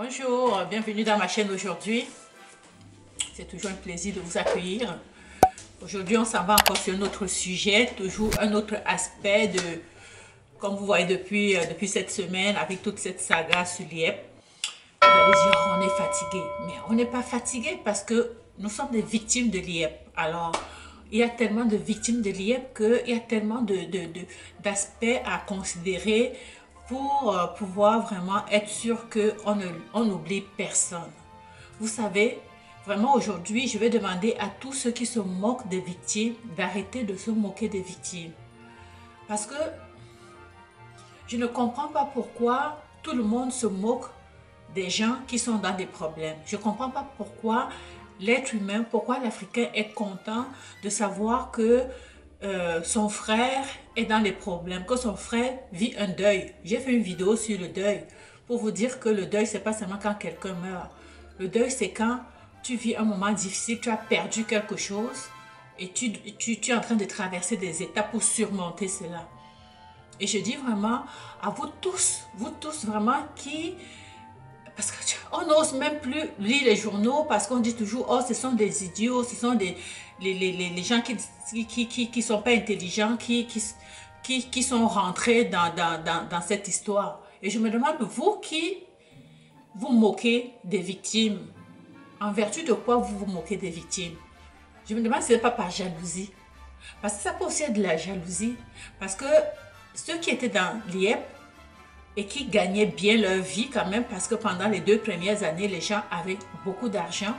Bonjour, bienvenue dans ma chaîne aujourd'hui. C'est toujours un plaisir de vous accueillir. Aujourd'hui, on s'en va encore sur un autre sujet, toujours un autre aspect de, comme vous voyez depuis cette semaine, avec toute cette saga sur l'IEP. Vous allez dire, oh, on est fatigué. Mais on n'est pas fatigué parce que nous sommes des victimes de l'IEP. Alors, il y a tellement de victimes de l'IEP qu'il y a tellement d'aspects à considérer pour pouvoir vraiment être sûr qu'on n'oublie personne. Vous savez, vraiment aujourd'hui, je vais demander à tous ceux qui se moquent des victimes d'arrêter de se moquer des victimes. Parce que je ne comprends pas pourquoi tout le monde se moque des gens qui sont dans des problèmes. Je ne comprends pas pourquoi l'être humain, pourquoi l'Africain est content de savoir que son frère est dans les problèmes, que son frère vit un deuil. J'ai fait une vidéo sur le deuil pour vous dire que le deuil, c'est pas seulement quand quelqu'un meurt. Le deuil, c'est quand tu vis un moment difficile, tu as perdu quelque chose et tu es en train de traverser des étapes pour surmonter cela. Et je dis vraiment à vous tous vraiment qui... Parce qu'on n'ose même plus lire les journaux parce qu'on dit toujours, oh, ce sont des idiots, ce sont les gens qui sont pas intelligents, qui sont rentrés dans cette histoire. Et je me demande, vous qui vous moquez des victimes, en vertu de quoi vous vous moquez des victimes? Je me demande si ce n'est pas par jalousie. Parce que ça peut aussi être de la jalousie. Parce que ceux qui étaient dans l'IEP, et qui gagnaient bien leur vie quand même parce que pendant les 2 premières années, les gens avaient beaucoup d'argent.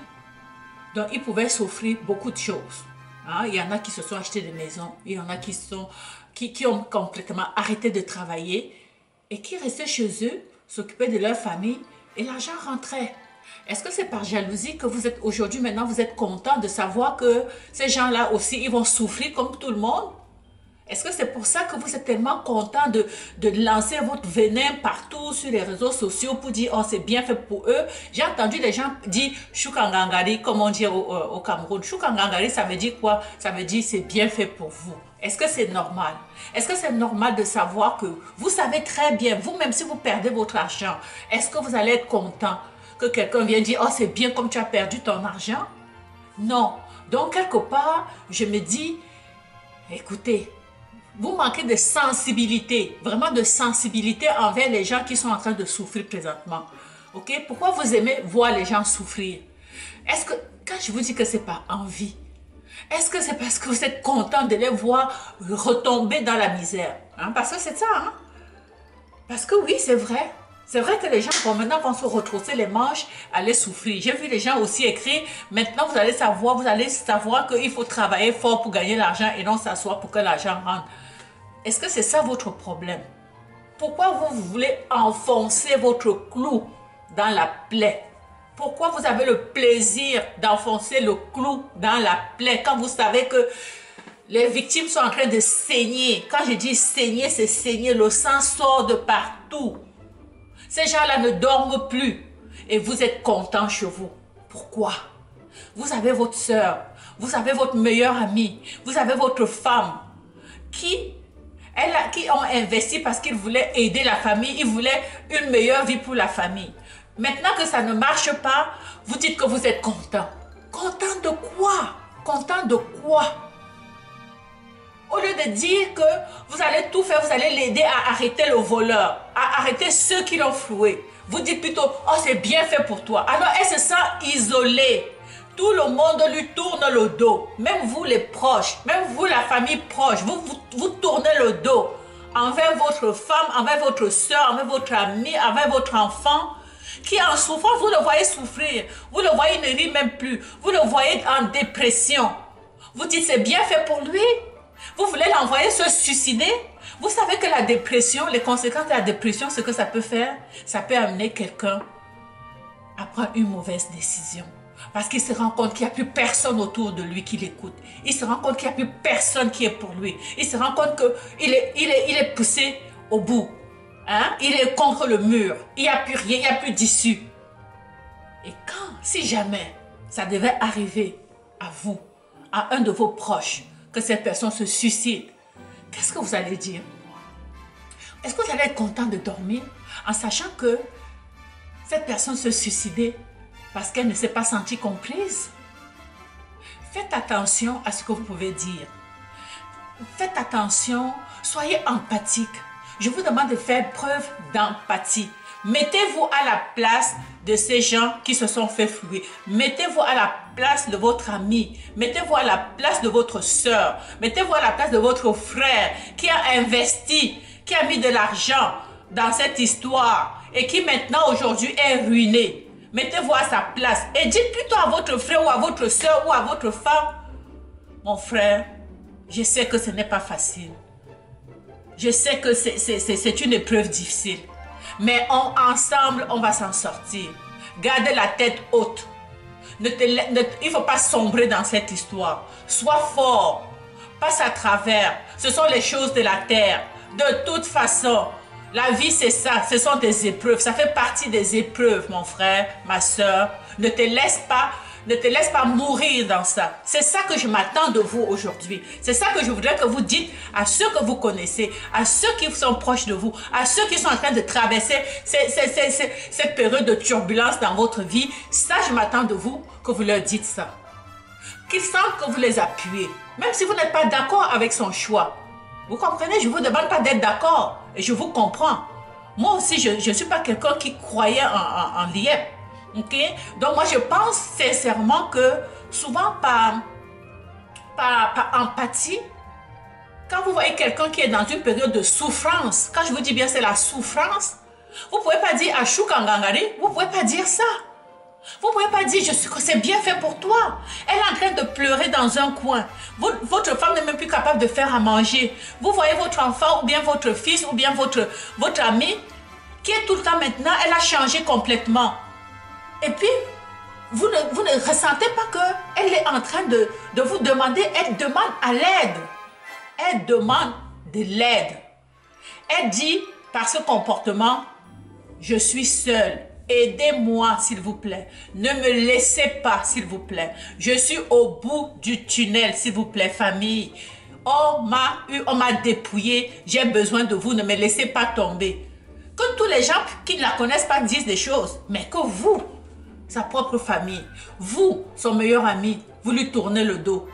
Donc, ils pouvaient s'offrir beaucoup de choses. Hein? Il y en a qui se sont achetés des maisons. Il y en a qui ont complètement arrêté de travailler et qui restaient chez eux, s'occupaient de leur famille et l'argent rentrait. Est-ce que c'est par jalousie que vous êtes aujourd'hui, maintenant, vous êtes content de savoir que ces gens-là aussi, ils vont souffrir comme tout le monde? Est-ce que c'est pour ça que vous êtes tellement content de lancer votre venin partout sur les réseaux sociaux pour dire, oh, c'est bien fait pour eux? J'ai entendu les gens dire Choukangangari, comme on dit au Cameroun. Choukangangari, ça veut dire quoi? Ça veut dire c'est bien fait pour vous. Est-ce que c'est normal? Est-ce que c'est normal de savoir que vous savez très bien, vous-même si vous perdez votre argent, est-ce que vous allez être content que quelqu'un vienne dire, oh, c'est bien comme tu as perdu ton argent? Non. Donc, quelque part, je me dis, écoutez, vous manquez de sensibilité, vraiment de sensibilité envers les gens qui sont en train de souffrir présentement. Ok? Pourquoi vous aimez voir les gens souffrir? Est-ce que, quand je vous dis que c'est par envie, est-ce que c'est parce que vous êtes content de les voir retomber dans la misère? Hein? Parce que c'est ça, hein? Parce que oui, c'est vrai. C'est vrai que les gens, bon, maintenant, vont se retrousser les manches, aller souffrir. J'ai vu les gens aussi écrire, maintenant, vous allez savoir qu'il faut travailler fort pour gagner l'argent et non s'asseoir pour que l'argent rentre. Est-ce que c'est ça votre problème? Pourquoi vous voulez enfoncer votre clou dans la plaie? Pourquoi vous avez le plaisir d'enfoncer le clou dans la plaie quand vous savez que les victimes sont en train de saigner? Quand je dis saigner, c'est saigner. Le sang sort de partout. Ces gens-là ne dorment plus. Et vous êtes content chez vous. Pourquoi? Vous avez votre soeur. Vous avez votre meilleure amie. Vous avez votre femme qui ont investi parce qu'ils voulaient aider la famille, ils voulaient une meilleure vie pour la famille. Maintenant que ça ne marche pas, vous dites que vous êtes content. Content de quoi? Content de quoi? Au lieu de dire que vous allez tout faire, vous allez l'aider à arrêter le voleur, à arrêter ceux qui l'ont floué. Vous dites plutôt, oh, c'est bien fait pour toi. Alors elle se sent isolée. Tout le monde lui tourne le dos. Même vous les proches, même vous la famille proche, vous tournez le dos envers votre femme, envers votre soeur, envers votre ami, envers votre enfant qui est en souffrance. Vous le voyez souffrir. Vous le voyez ne rit même plus. Vous le voyez en dépression. Vous dites c'est bien fait pour lui. Vous voulez l'envoyer se suicider. Vous savez que la dépression, les conséquences de la dépression, ce que ça peut faire, ça peut amener quelqu'un à prendre une mauvaise décision. Parce qu'il se rend compte qu'il n'y a plus personne autour de lui qui l'écoute. Il se rend compte qu'il n'y a plus personne qui est pour lui. Il se rend compte qu'il est poussé au bout. Hein? Il est contre le mur. Il n'y a plus rien, il n'y a plus d'issue. Et quand, si jamais, ça devait arriver à vous, à un de vos proches, que cette personne se suicide, qu'est-ce que vous allez dire? Est-ce que vous allez être content de dormir en sachant que cette personne se suicider parce qu'elle ne s'est pas sentie comprise. Faites attention à ce que vous pouvez dire. Faites attention, soyez empathique. Je vous demande de faire preuve d'empathie. Mettez-vous à la place de ces gens qui se sont fait flouer. Mettez-vous à la place de votre ami. Mettez-vous à la place de votre soeur. Mettez-vous à la place de votre frère qui a investi, qui a mis de l'argent dans cette histoire et qui maintenant aujourd'hui est ruiné. Mettez-vous à sa place et dites plutôt à votre frère ou à votre soeur ou à votre femme: mon frère, je sais que ce n'est pas facile. Je sais que c'est une épreuve difficile. Mais ensemble, on va s'en sortir. Gardez la tête haute. Il ne faut pas sombrer dans cette histoire. Sois fort. Passe à travers. Ce sont les choses de la terre. De toute façon, la vie c'est ça. Ce sont des épreuves. Ça fait partie des épreuves, mon frère, ma soeur. Ne te laisse pas mourir dans ça. C'est ça que je m'attends de vous aujourd'hui. C'est ça que je voudrais que vous dites à ceux que vous connaissez, à ceux qui sont proches de vous, à ceux qui sont en train de traverser cette période de turbulence dans votre vie. Ça, je m'attends de vous que vous leur dites ça. Qu'ils sentent que vous les appuyez. Même si vous n'êtes pas d'accord avec son choix. Vous comprenez? Je ne vous demande pas d'être d'accord. Et je vous comprends. Moi aussi, je ne suis pas quelqu'un qui croyait en l'IEP. Ok, donc moi je pense sincèrement que souvent par empathie, quand vous voyez quelqu'un qui est dans une période de souffrance, quand je vous dis bien c'est la souffrance, vous ne pouvez pas dire Achou Kangangari, vous ne pouvez pas dire ça. Vous ne pouvez pas dire que c'est bien fait pour toi. Elle est en train de pleurer dans un coin. Votre femme n'est même plus capable de faire à manger. Vous voyez votre enfant ou bien votre fils ou bien votre ami qui est tout le temps maintenant, elle a changé complètement. Et puis, vous ne ressentez pas qu'elle est en train de vous demander, elle demande à l'aide. Elle demande de l'aide. Elle dit par ce comportement, je suis seule, aidez-moi s'il vous plaît. Ne me laissez pas s'il vous plaît. Je suis au bout du tunnel s'il vous plaît, famille. On m'a dépouillé, j'ai besoin de vous, ne me laissez pas tomber. Que tous les gens qui ne la connaissent pas disent des choses, mais que vous, sa propre famille, vous, son meilleur ami, vous lui tournez le dos.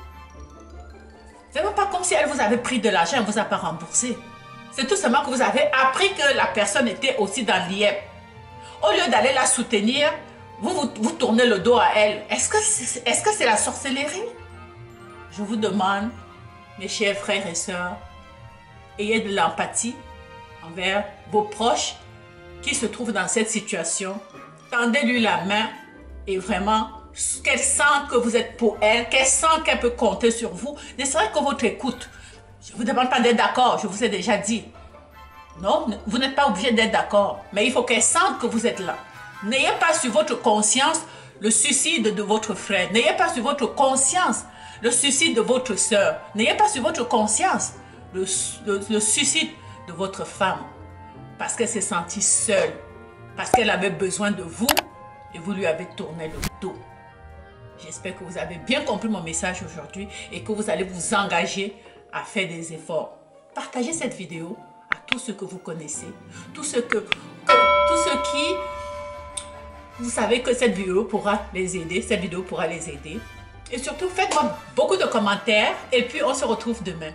Ce n'est même pas comme si elle vous avait pris de l'argent et ne vous a pas remboursé. C'est tout simplement que vous avez appris que la personne était aussi dans l'IEP. Au lieu d'aller la soutenir, vous tournez le dos à elle. Est-ce que c'est la sorcellerie? Je vous demande, mes chers frères et sœurs, ayez de l'empathie envers vos proches qui se trouvent dans cette situation. Tendez-lui la main et vraiment, qu'elle sente que vous êtes pour elle, qu'elle sente qu'elle peut compter sur vous, ne serait que votre écoute. Je ne vous demande pas d'être d'accord, je vous ai déjà dit. Non, vous n'êtes pas obligé d'être d'accord, mais il faut qu'elle sente que vous êtes là. N'ayez pas sur votre conscience le suicide de votre frère. N'ayez pas sur votre conscience le suicide de votre soeur. N'ayez pas sur votre conscience le suicide de votre femme. Parce qu'elle s'est sentie seule. Parce qu'elle avait besoin de vous et vous lui avez tourné le dos. J'espère que vous avez bien compris mon message aujourd'hui et que vous allez vous engager à faire des efforts. Partagez cette vidéo à tous ceux que vous connaissez, tous ceux qui, vous savez que cette vidéo pourra les aider, Et surtout, faites-moi beaucoup de commentaires et puis on se retrouve demain.